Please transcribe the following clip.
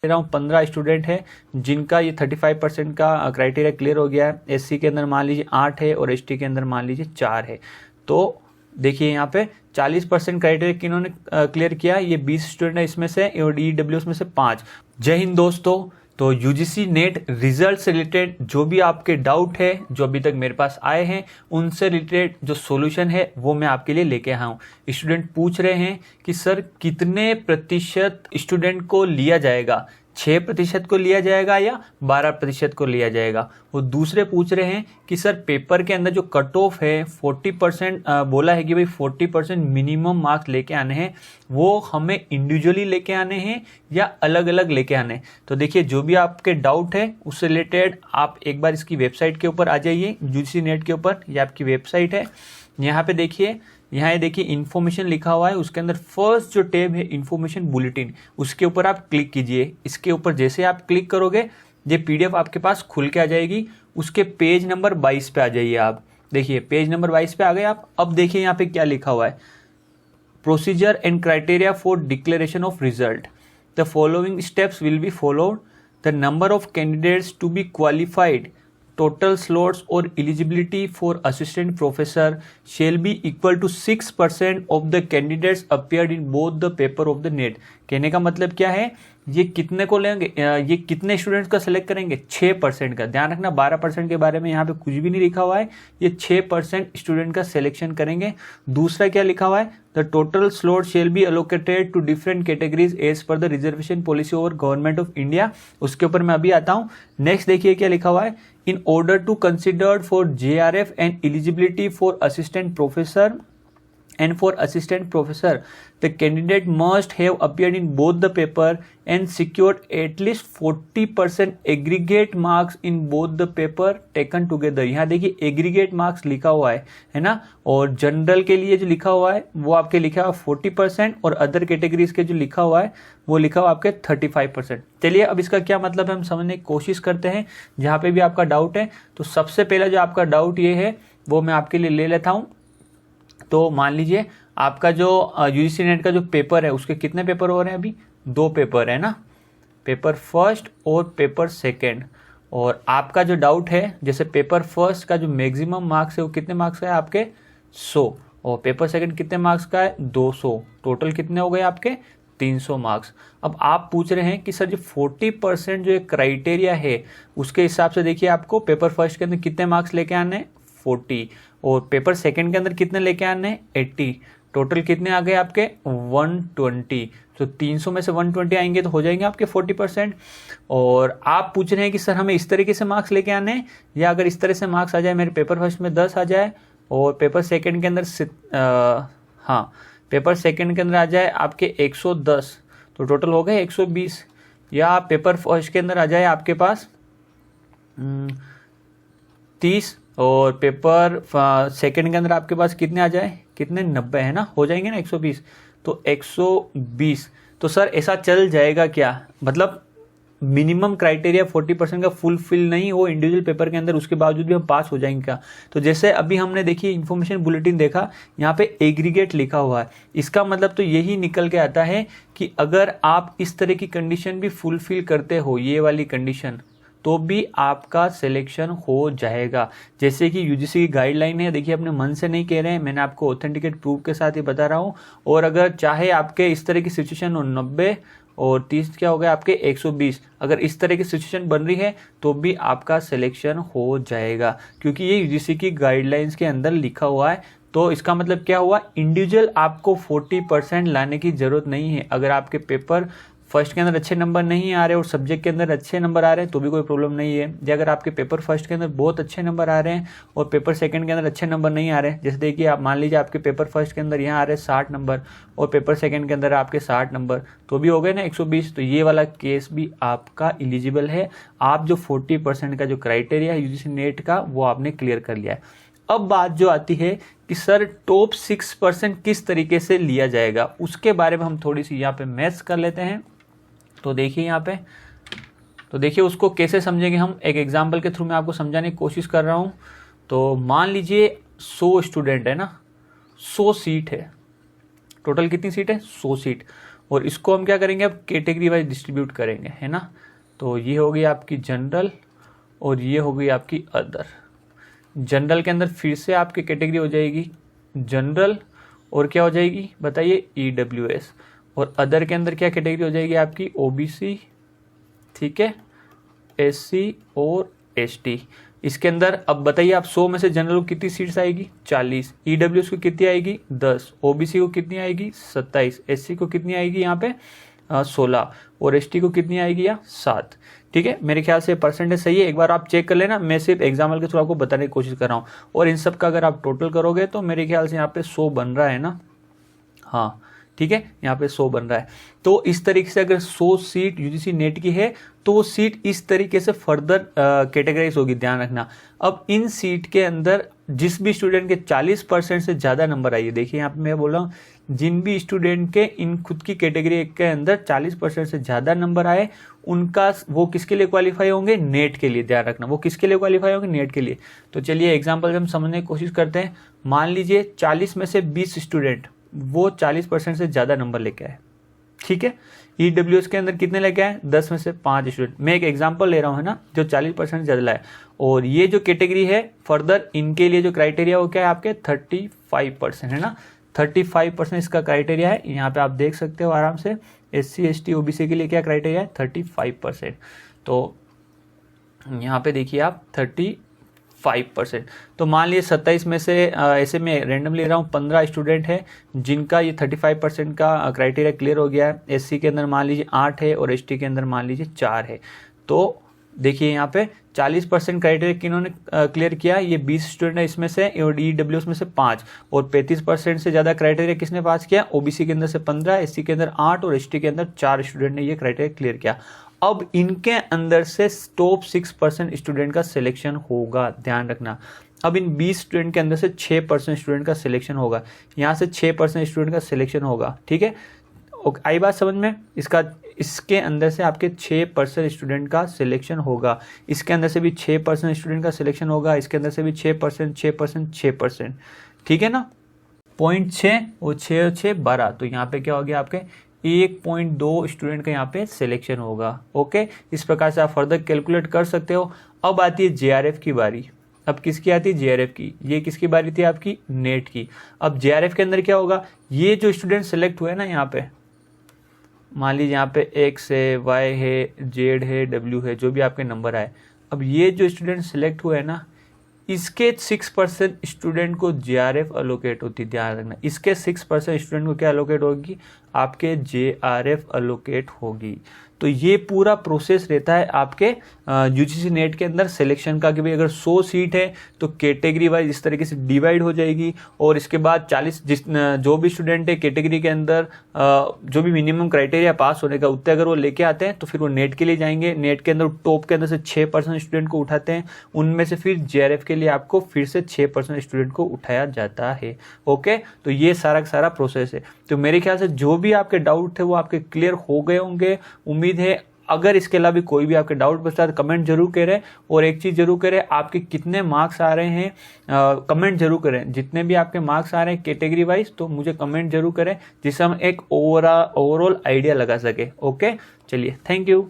रहा हूँ 15 स्टूडेंट है जिनका ये 35% का क्राइटेरिया क्लियर हो गया है। एससी के अंदर मान लीजिए 8 है और एसटी के अंदर मान लीजिए 4 है। तो देखिए यहाँ पे 40% क्राइटेरिया किन्होंने क्लियर किया, ये 20 स्टूडेंट है इसमें से और ईडब्ल्यूएस में से 5। जय हिंद दोस्तों। तो यूजीसी नेट रिजल्ट से रिलेटेड जो भी आपके डाउट है जो अभी तक मेरे पास आए हैं उनसे रिलेटेड जो सॉल्यूशन है वो मैं आपके लिए लेके आया हूँ। स्टूडेंट पूछ रहे हैं कि सर कितने प्रतिशत स्टूडेंट को लिया जाएगा, 6% को लिया जाएगा या 12% को लिया जाएगा। वो दूसरे पूछ रहे हैं कि सर पेपर के अंदर जो कट ऑफ है 40% बोला है कि भाई 40% मिनिमम मार्क्स लेके आने हैं, वो हमें इंडिविजुअली लेके आने हैं या अलग अलग लेके आने हैं। तो देखिए जो भी आपके डाउट है उससे रिलेटेड आप एक बार इसकी वेबसाइट के ऊपर आ जाइए, यूजीसी नेट के ऊपर, ये आपकी वेबसाइट है। यहाँ पे देखिए, यहाँ देखिए इन्फॉर्मेशन लिखा हुआ है, उसके अंदर फर्स्ट जो टैब है इन्फॉर्मेशन बुलेटिन, उसके ऊपर आप क्लिक कीजिए। इसके ऊपर जैसे आप क्लिक करोगे ये पीडीएफ आपके पास खुल के आ जाएगी। उसके पेज नंबर 22 पे आ जाइए आप। देखिए पेज नंबर 22 पे आ गए आप। अब देखिए यहाँ पे क्या लिखा हुआ है, procedure and criteria for declaration of result, the following steps will be followed, the number of candidates to be qualified, total slots or eligibility for assistant professor shall be equal to 6% of the candidates appeared in both the paper of the NET। कहने का मतलब क्या है, ये कितने को लेंगे, ये कितने स्टूडेंट्स का सिलेक्ट करेंगे, 6% का। ध्यान रखना 12% के बारे में यहाँ पे कुछ भी नहीं लिखा हुआ है, ये 6% स्टूडेंट का सिलेक्शन करेंगे। दूसरा क्या लिखा हुआ है, the total slot shall be allocated to different categories as per the reservation policy over government of India. उसके ऊपर मैं अभी आता हूँ। नेक्स्ट देखिए क्या लिखा हुआ है, in order to considered for JRF and eligibility for assistant professor and for assistant professor the candidate must have appeared in both the paper and secured at least 40% aggregate marks in both the paper taken together। यहाँ देखिए aggregate marks लिखा हुआ है ना, और general के लिए जो लिखा हुआ है वो आपके लिखा हुआ 40% और अदर कैटेगरीज के जो लिखा हुआ है वो लिखा हुआ आपके 35%। चलिए अब इसका क्या मतलब है हम समझने की कोशिश करते हैं। जहाँ पे भी आपका डाउट है तो सबसे पहला जो आपका डाउट ये है वो मैं आपके लिए ले लेता हूँ। तो मान लीजिए आपका जो यूजीसी नेट का जो पेपर है उसके कितने पेपर हो रहे हैं, अभी 2 पेपर है ना, पेपर फर्स्ट और पेपर सेकंड। और आपका जो डाउट है जैसे पेपर फर्स्ट का जो मैक्सिमम मार्क्स है वो कितने मार्क्स का है आपके 100, और पेपर सेकंड कितने मार्क्स का है 200, टोटल कितने हो गए आपके 300 मार्क्स। अब आप पूछ रहे हैं कि सर जो 40% जो क्राइटेरिया है उसके हिसाब से देखिए आपको पेपर फर्स्ट के अंदर कितने मार्क्स लेके आने हैं 40, और पेपर सेकंड के अंदर कितने लेके आने हैं 80, टोटल कितने आ गए आपके 120। तो 300 में से 120 आएंगे तो हो जाएंगे आपके 40%। और आप पूछ रहे हैं कि सर हमें इस तरीके से मार्क्स लेके आने हैं, या अगर इस तरह से मार्क्स आ जाए, मेरे पेपर फर्स्ट में 10 आ जाए और पेपर सेकंड के अंदर पेपर सेकंड के अंदर आ जाए आपके 110, तो टोटल हो गए 120। या पेपर फर्स्ट के अंदर आ जाए आपके पास 30 और पेपर सेकंड के अंदर आपके पास कितने आ जाए, कितने 90 है ना, हो जाएंगे ना 120, तो 120। तो सर ऐसा चल जाएगा क्या, मतलब मिनिमम क्राइटेरिया 40% का फुलफिल नहीं हो इंडिविजुअल पेपर के अंदर, उसके बावजूद भी हम पास हो जाएंगे क्या। तो जैसे अभी हमने देखिए इन्फॉर्मेशन बुलेटिन देखा, यहाँ पे एग्रीगेट लिखा हुआ है, इसका मतलब तो यही निकल के आता है कि अगर आप इस तरह की कंडीशन भी फुलफिल करते हो, ये वाली कंडीशन, तो भी आपका सिलेक्शन हो जाएगा। जैसे कि यूजीसी की गाइडलाइन है, देखिए अपने मन से नहीं कह रहे हैं, मैंने आपको ऑथेंटिकेट प्रूफ के साथ ही बता रहा हूँ। और अगर चाहे आपके इस तरह की सिचुएशन हो 90 और 30 क्या हो गया आपके 120, अगर इस तरह की सिचुएशन बन रही है तो भी आपका सिलेक्शन हो जाएगा, क्योंकि ये यूजीसी की गाइडलाइंस के अंदर लिखा हुआ है। तो इसका मतलब क्या हुआ, इंडिविजुअल आपको 40% लाने की जरूरत नहीं है। अगर आपके पेपर फर्स्ट के अंदर अच्छे नंबर नहीं आ रहे और सब्जेक्ट के अंदर अच्छे नंबर आ रहे हैं तो भी कोई प्रॉब्लम नहीं है। या अगर आपके पेपर फर्स्ट के अंदर बहुत अच्छे नंबर आ रहे हैं और पेपर सेकंड के अंदर अच्छे नंबर नहीं आ रहे हैं, जैसे देखिए आप मान लीजिए आपके पेपर फर्स्ट के अंदर यहाँ आ रहे हैं 60 नंबर और पेपर सेकंड के अंदर आपके 60 नंबर, तो भी हो गए ना 120। तो ये वाला केस भी आपका एलिजिबल है। आप जो 40% का जो क्राइटेरिया है यूजीसी नेट का वो आपने क्लियर कर लिया है। अब बात जो आती है कि सर टॉप 6% किस तरीके से लिया जाएगा, उसके बारे में हम थोड़ी सी यहाँ पे मैथ्स कर लेते हैं। तो देखिए यहाँ पे, तो देखिए उसको कैसे समझेंगे हम, एक एग्जांपल के थ्रू मैं आपको समझाने की कोशिश कर रहा हूँ। तो मान लीजिए 100 स्टूडेंट है ना, 100 सीट है, टोटल कितनी सीट है 100 सीट, और इसको हम क्या करेंगे, अब कैटेगरी वाइज डिस्ट्रीब्यूट करेंगे, है ना। तो ये हो गई आपकी जनरल और ये हो गई आपकी अदर। जनरल के अंदर फिर से आपकी कैटेगरी हो जाएगी जनरल और क्या हो जाएगी बताइए EWS, और अदर के अंदर क्या कैटेगरी हो जाएगी आपकी OBC, ठीक है, SC और ST। इसके अंदर अब बताइए आप 100 में से जनरल को कितनी सीट्स आएगी 40, EWS को कितनी आएगी 10, OBC को कितनी आएगी 27, SC को कितनी आएगी यहाँ पे 16 और ST को कितनी आएगी या 7। ठीक है, मेरे ख्याल से परसेंटेज सही है, एक बार आप चेक कर लेना, मैं सिर्फ एग्जाम्पल के थ्रू आपको बताने की कोशिश कर रहा हूँ। और इन सब का अगर आप टोटल करोगे तो मेरे ख्याल से यहाँ पे 100 बन रहा है ना, हाँ ठीक है, यहाँ पे 100 बन रहा है। तो इस तरीके से अगर 100 सीट यूजीसी नेट की है तो वो सीट इस तरीके से फर्दर कैटेगराइज होगी, ध्यान रखना। अब इन सीट के अंदर जिस भी स्टूडेंट के 40% से ज़्यादा नंबर आइए, देखिए यहाँ पे मैं बोल रहा हूँ जिन भी स्टूडेंट के इन खुद की कैटेगरी के अंदर 40% से ज़्यादा नंबर आए उनका वो किसके लिए क्वालिफाई होंगे, नेट के लिए, ध्यान रखना वो किसके लिए क्वालिफाई होंगे, नेट के लिए। तो चलिए एग्जाम्पल हम समझने की कोशिश करते हैं। मान लीजिए 40 में से 20 स्टूडेंट वो 40% से ज़्यादा नंबर लेके आए, ठीक है। EWS के अंदर कितने लेके आए 10 में से 5 स्टूडेंट, मैं एक एग्जांपल ले रहा हूँ है ना, जो 40% ज़्यादा लाए। और ये जो कैटेगरी है फर्दर इनके लिए जो क्राइटेरिया वो क्या है आपके 35% है ना, 35% इसका क्राइटेरिया है। यहाँ पे आप देख सकते हो आराम से SC ST OBC के लिए क्या क्राइटेरिया है 35%। तो यहाँ पे देखिए आप 35%। तो मान लीजिए 27 में से ऐसे में रैंडम ले रहा हूँ 15 स्टूडेंट है जिनका ये 35% का क्राइटेरिया क्लियर हो गया है। SC के अंदर मान लीजिए 8 है और ST के अंदर मान लीजिए 4 है। तो देखिए यहाँ पे 40% क्राइटेरिया किन्होंने क्लियर किया, ये 20 स्टूडेंट है इसमें से और EWS में से 5, और 35% से ज़्यादा क्राइटेरिया किसने पास किया, OBC के अंदर से 15, SC के अंदर 8 और ST के अंदर 4 स्टूडेंट ने ये क्राइटेरिया क्लियर किया। अब इनके अंदर से टॉप 6% स्टूडेंट का सिलेक्शन होगा, ध्यान रखना। अब इन 20 स्टूडेंट के अंदर से 6% स्टूडेंट का सिलेक्शन होगा, यहाँ से 6% स्टूडेंट का सिलेक्शन होगा, ठीक है। आई बात समझ में, इसके अंदर से आपके 6% स्टूडेंट का सिलेक्शन होगा, इसके अंदर से भी 6% स्टूडेंट का सिलेक्शन होगा, इसके अंदर से भी 6%, ठीक है ना। 0.6 और 6 12, तो यहाँ पे क्या हो गया आपके 1.2 स्टूडेंट का यहाँ पे सिलेक्शन होगा। ओके, इस प्रकार से आप फर्दर कैलकुलेट कर सकते हो। अब आती है JRF की बारी। अब किसकी आती है JRF की, ये किसकी बारी थी आपकी नेट की। अब JRF के अंदर क्या होगा, ये जो स्टूडेंट सेलेक्ट हुए ना यहाँ पे, मान लीजिए यहाँ पे X है, Y है, Z है, W है, जो भी आपके नंबर आए। अब ये जो स्टूडेंट सेलेक्ट हुए हैं ना, इसके 6% स्टूडेंट को JRF अलोकेट होती, ध्यान रखना। इसके 6% स्टूडेंट को क्या अलोकेट होगी, आपके JRF अलोकेट होगी। तो ये पूरा प्रोसेस रहता है आपके UGC नेट के अंदर सिलेक्शन का, कि भाई अगर 100 सीट है तो कैटेगरी वाइज इस तरीके से डिवाइड हो जाएगी, और इसके बाद 40 जो भी स्टूडेंट है कैटेगरी के अंदर जो भी मिनिमम क्राइटेरिया पास होने का उतने अगर वो लेके आते हैं तो फिर वो नेट के लिए जाएंगे। नेट के अंदर टॉप के अंदर से 6% स्टूडेंट को उठाते हैं, उनमें से फिर JRF के लिए आपको फिर से 6% स्टूडेंट को उठाया जाता है। ओके, तो ये सारा का सारा प्रोसेस है। तो मेरे ख्याल से जो भी आपके डाउट थे वो आपके क्लियर हो गए होंगे, उम्मीद है। अगर इसके अलावा भी कोई भी आपके डाउट बचता है तो कमेंट जरूर करें, और एक चीज़ जरूर करें, आपके कितने मार्क्स आ रहे हैं कमेंट जरूर करें। जितने भी आपके मार्क्स आ रहे हैं कैटेगरी वाइज तो मुझे कमेंट जरूर करें, जिससे हम एक ओवरऑल आइडिया लगा सके। ओके, चलिए, थैंक यू।